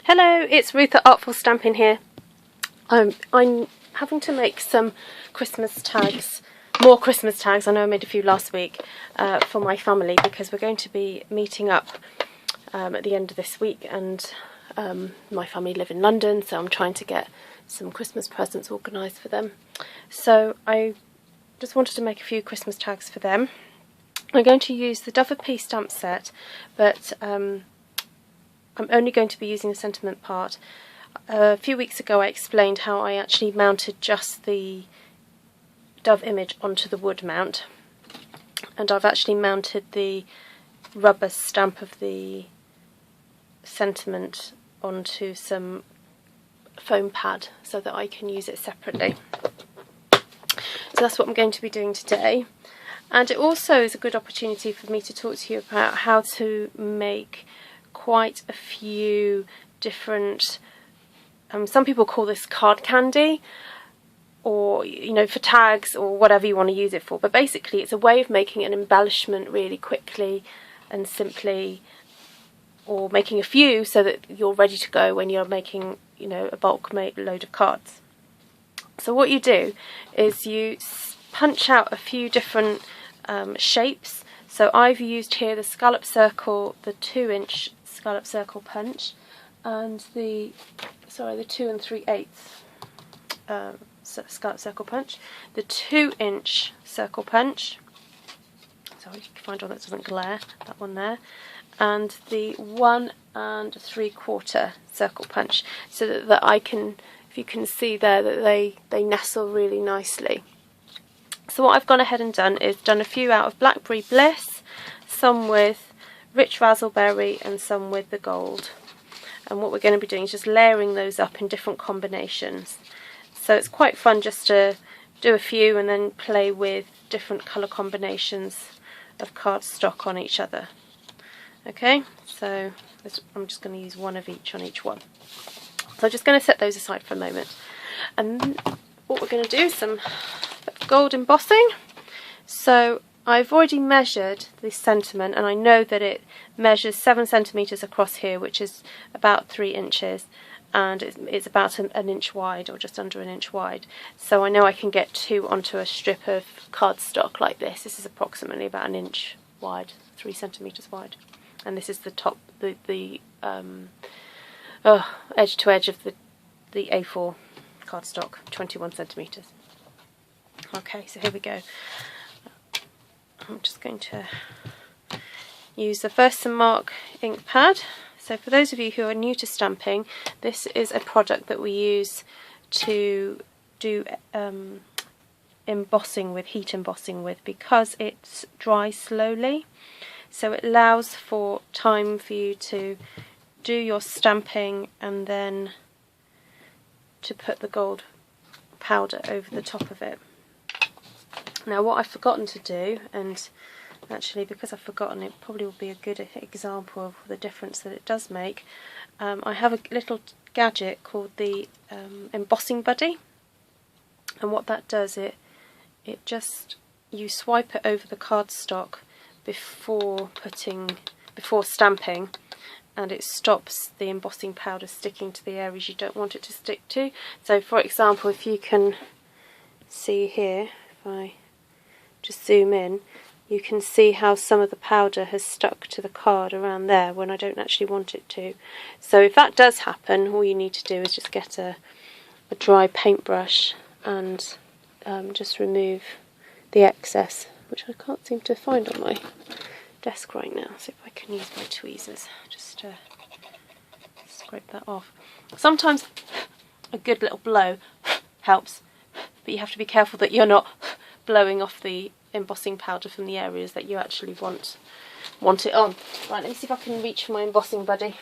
Hello, it's Ruth at Artful Stampin here. I'm having to make some Christmas tags, more Christmas tags. I know I made a few last week for my family because we're going to be meeting up at the end of this week, and my family live in London, so I'm trying to get some Christmas presents organised for them. So I just wanted to make a few Christmas tags for them. I'm going to use the Dove P stamp set, but I'm only going to be using the sentiment part. A few weeks ago I explained how I actually mounted just the dove image onto the wood mount, and I've actually mounted the rubber stamp of the sentiment onto some foam pad so that I can use it separately. So that's what I'm going to be doing today. And it also is a good opportunity for me to talk to you about how to make quite a few different, some people call this card candy, or for tags or whatever you want to use it for, but basically it's a way of making an embellishment really quickly and simply, or making a few so that you're ready to go when you're making a bulk load of cards. So what you do is you punch out a few different shapes. So I've used here the scallop circle, the 2-inch scallop circle punch, and the 2 3/8 scallop circle punch, the 2-inch circle punch, sorry, you can find one that doesn't glare, that one there, and the 1 3/4 circle punch, so that I can, if you can see there, that they nestle really nicely. So what I've gone ahead and done is done a few out of Blackberry Bliss, some with Rich Razzleberry and some with the gold. And what we're going to be doing is just layering those up in different combinations. So it's quite fun just to do a few and then play with different colour combinations of cardstock on each other. Okay, so I'm just going to use one of each on each one. So I'm just going to set those aside for a moment. And what we're going to do is some gold embossing. So I've already measured this sentiment, and I know that it measures 7 centimetres across here, which is about 3 inches, and it's about an inch wide, or just under an inch wide. So I know I can get 2 onto a strip of cardstock like this. This is approximately about an inch wide, 3 centimetres wide, and this is the top, the edge to edge of the A4 cardstock, 21 centimetres. Okay, so here we go. I'm just going to use the Versa Mark ink pad. So for those of you who are new to stamping, this is a product that we use to do embossing with, heat embossing with, because it dries slowly. So it allows for time for you to do your stamping and then to put the gold powder over the top of it. Now what I've forgotten to do, and actually because I've forgotten, it probably will be a good example of the difference that it does make. I have a little gadget called the Embossing Buddy, and what that does, it just, you swipe it over the cardstock before stamping, and it stops the embossing powder sticking to the areas you don't want it to stick to. So for example, if you can see here, if I just zoom in, you can see how some of the powder has stuck to the card around there when I don't actually want it to. So if that does happen, all you need to do is just get a dry paintbrush and just remove the excess, which I can't seem to find on my desk right now. So if I can use my tweezers, just to scrape that off. Sometimes a good little blow helps, but you have to be careful that you're not blowing off the embossing powder from the areas that you actually want it on. Right, let me see if I can reach for my embossing buddy.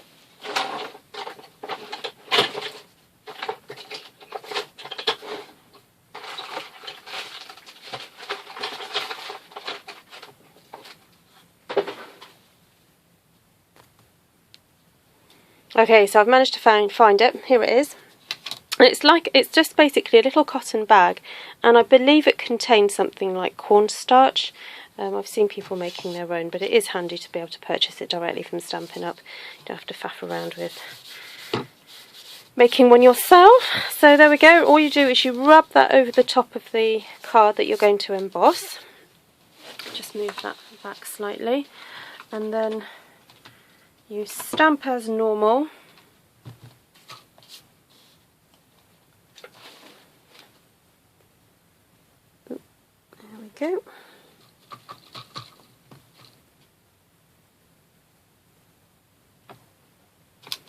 Okay, so I've managed to find it. Here it is. It's just basically a little cotton bag, and I believe it contains something like cornstarch. I've seen people making their own, but it is handy to be able to purchase it directly from Stampin' Up. You don't have to faff around with making one yourself. So there we go. All you do is you rub that over the top of the card that you're going to emboss. Just move that back slightly, and then you stamp as normal. There we go.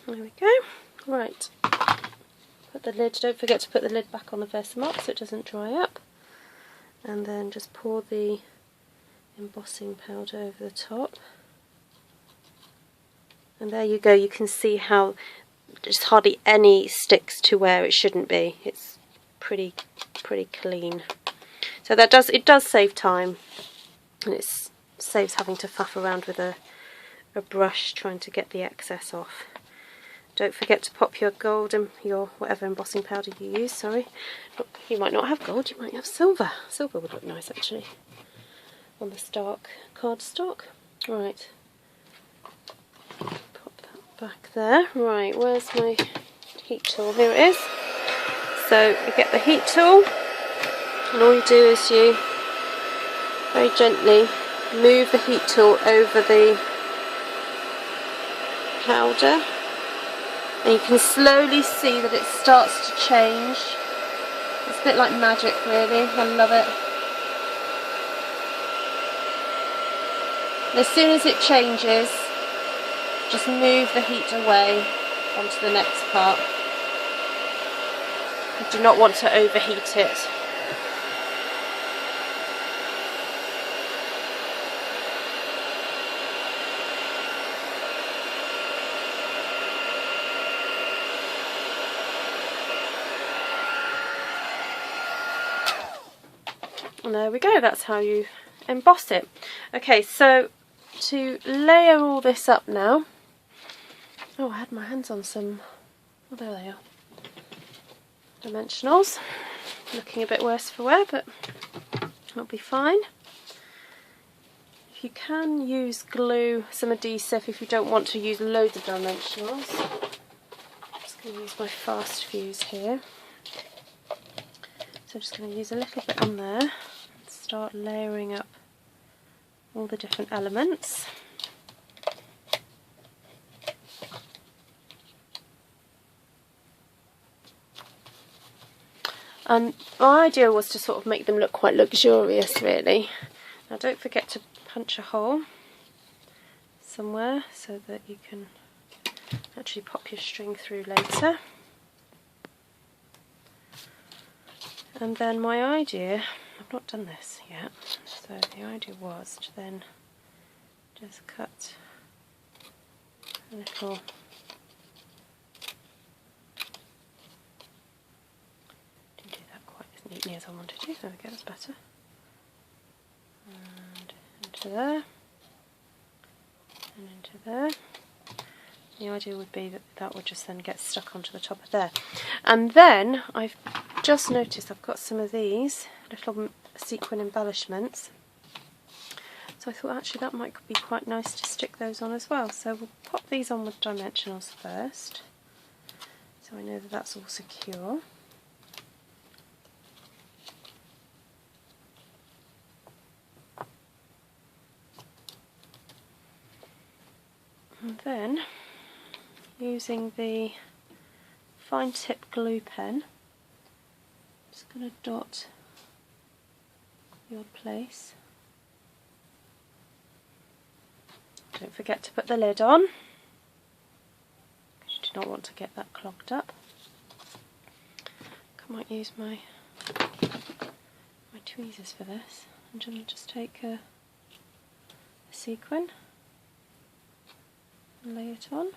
There we go. Right. Put the lid, don't forget to put the lid back on the Versamark so it doesn't dry up. And then just pour the embossing powder over the top. And there you go, you can see how there's hardly any sticks to where it shouldn't be. It's pretty clean. So that does save time, and it saves having to faff around with a brush trying to get the excess off. Don't forget to pop your gold and your whatever embossing powder you use, sorry. You might not have gold, you might have silver. Silver would look nice actually on the cardstock. Right. Pop that back there. Right, where's my heat tool? Here it is. So you get the heat tool, and all you do is you very gently move the heat tool over the powder. And you can slowly see that it starts to change. It's a bit like magic really, I love it. And as soon as it changes, just move the heat away onto the next part. You do not want to overheat it. And there we go, that's how you emboss it. Okay, so to layer all this up now, oh, I had my hands on some, oh there they are, dimensionals, looking a bit worse for wear, but it'll be fine. If you can use glue, some adhesive if you don't want to use loads of dimensionals. I'm just going to use my fast fuse here. So I'm just going to use a little bit on there and start layering up all the different elements. And my idea was to sort of make them look quite luxurious really. Now don't forget to punch a hole somewhere so that you can actually pop your string through later. And then my idea, I've not done this yet, so the idea was to then just cut a little as neatly as I wanted to. There we go, that's better. And into there, and into there. The idea would be that that would just then get stuck onto the top of there. And then I've just noticed I've got some of these little sequin embellishments. So I thought actually that might be quite nice to stick those on as well. So we'll pop these on with dimensionals first, so I know that that's all secure. And then, using the fine tip glue pen, I'm just going to dot the odd place. Don't forget to put the lid on, because you do not want to get that clogged up. I might use my tweezers for this. I'm going to just take a sequin, lay it on.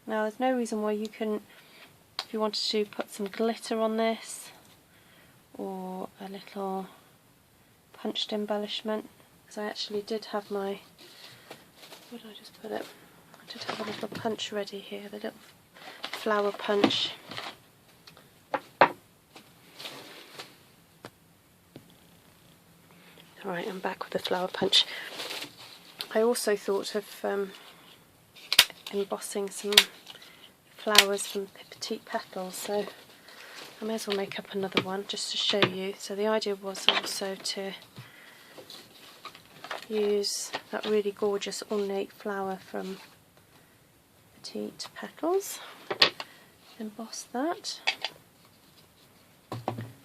Now there's no reason why you couldn't, if you wanted to, put some glitter on this or a little punched embellishment, because I actually did have my, where did I just put it? I did have a little punch ready here, the little flower punch. Alright, I'm back with the flower punch. I also thought of embossing some flowers from petite petals, so I may as well make up another one just to show you. So the idea was also to use that really gorgeous ornate flower from petite petals, emboss that.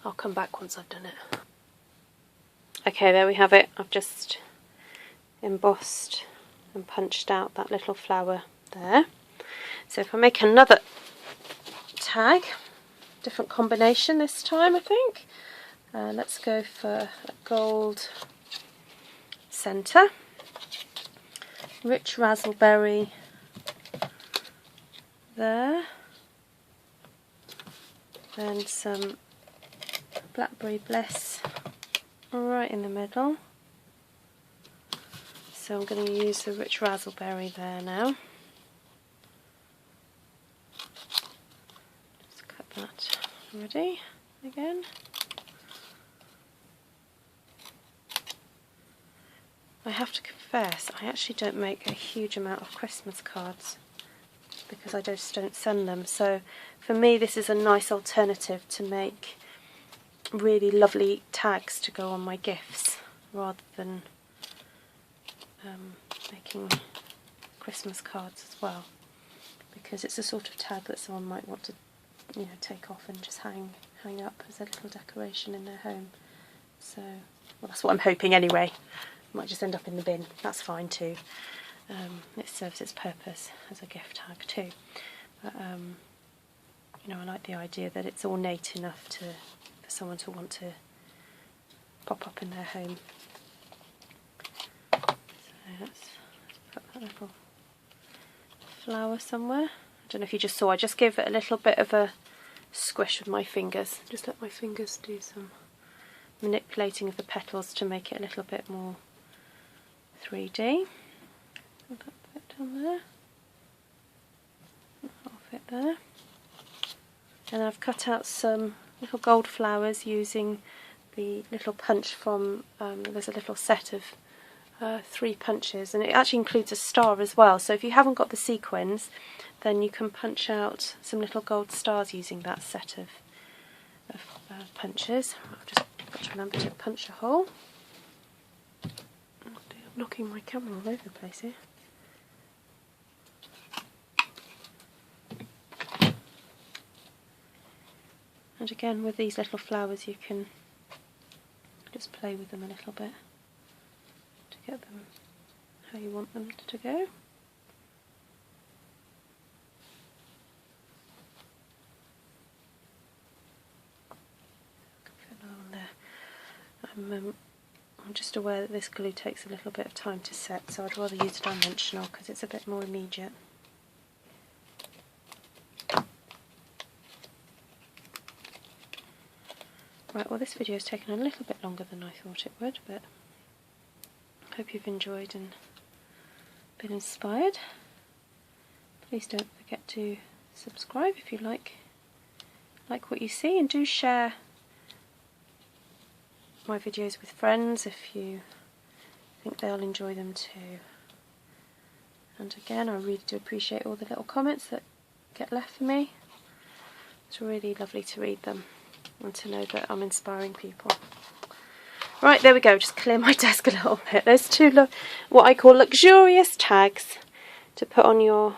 I'll come back once I've done it. Okay, there we have it. I've just embossed and punched out that little flower there. So if I make another tag, different combination this time I think. Let's go for a gold centre, rich raspberry there, and some blackberry bliss right in the middle. So I'm going to use the rich raspberry there now. Just cut that ready again. I have to confess, I actually don't make a huge amount of Christmas cards because I just don't send them. So for me this is a nice alternative to make really lovely tags to go on my gifts rather than making Christmas cards as well, because it's a sort of tag that someone might want to, you know, take off and just hang up as a little decoration in their home. So, well, that's what I'm hoping anyway. It might just end up in the bin, that's fine too. It serves its purpose as a gift tag too. But you know, I like the idea that it's ornate enough for someone to want to pop up in their home. So let's put that little flower somewhere. I don't know if you just saw, I just gave it a little bit of a squish with my fingers. Just let my fingers do some manipulating of the petals to make it a little bit more 3D. Put that bit down there. Half it there. And I've cut out some little gold flowers using the little punch from, there's a little set of 3 punches, and it actually includes a star as well. So if you haven't got the sequins, then you can punch out some little gold stars using that set of punches. I've just got to remember to punch a hole. Oh dear, I'm knocking my camera all over the place here. And again, with these little flowers you can just play with them a little bit to get them how you want them to go. Put that on there. I'm just aware that this glue takes a little bit of time to set, so I'd rather use dimensional because it's a bit more immediate. Right, well this video has taken a little bit longer than I thought it would, but I hope you've enjoyed and been inspired. Please don't forget to subscribe if you like what you see, and do share my videos with friends if you think they'll enjoy them too. And again, I really do appreciate all the little comments that get left for me. It's really lovely to read them and to know that I'm inspiring people. Right, there we go, just clear my desk a little bit. There's 2 what I call luxurious tags to put on your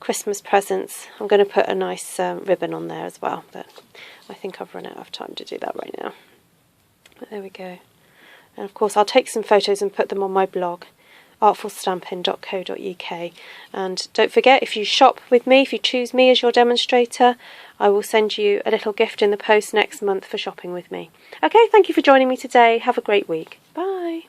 Christmas presents. I'm going to put a nice ribbon on there as well, but I think I've run out of time to do that right now. But there we go. And of course I'll take some photos and put them on my blog, artfulstampin.co.uk. And don't forget, if you shop with me, if you choose me as your demonstrator, I will send you a little gift in the post next month for shopping with me. Okay, thank you for joining me today. Have a great week. Bye.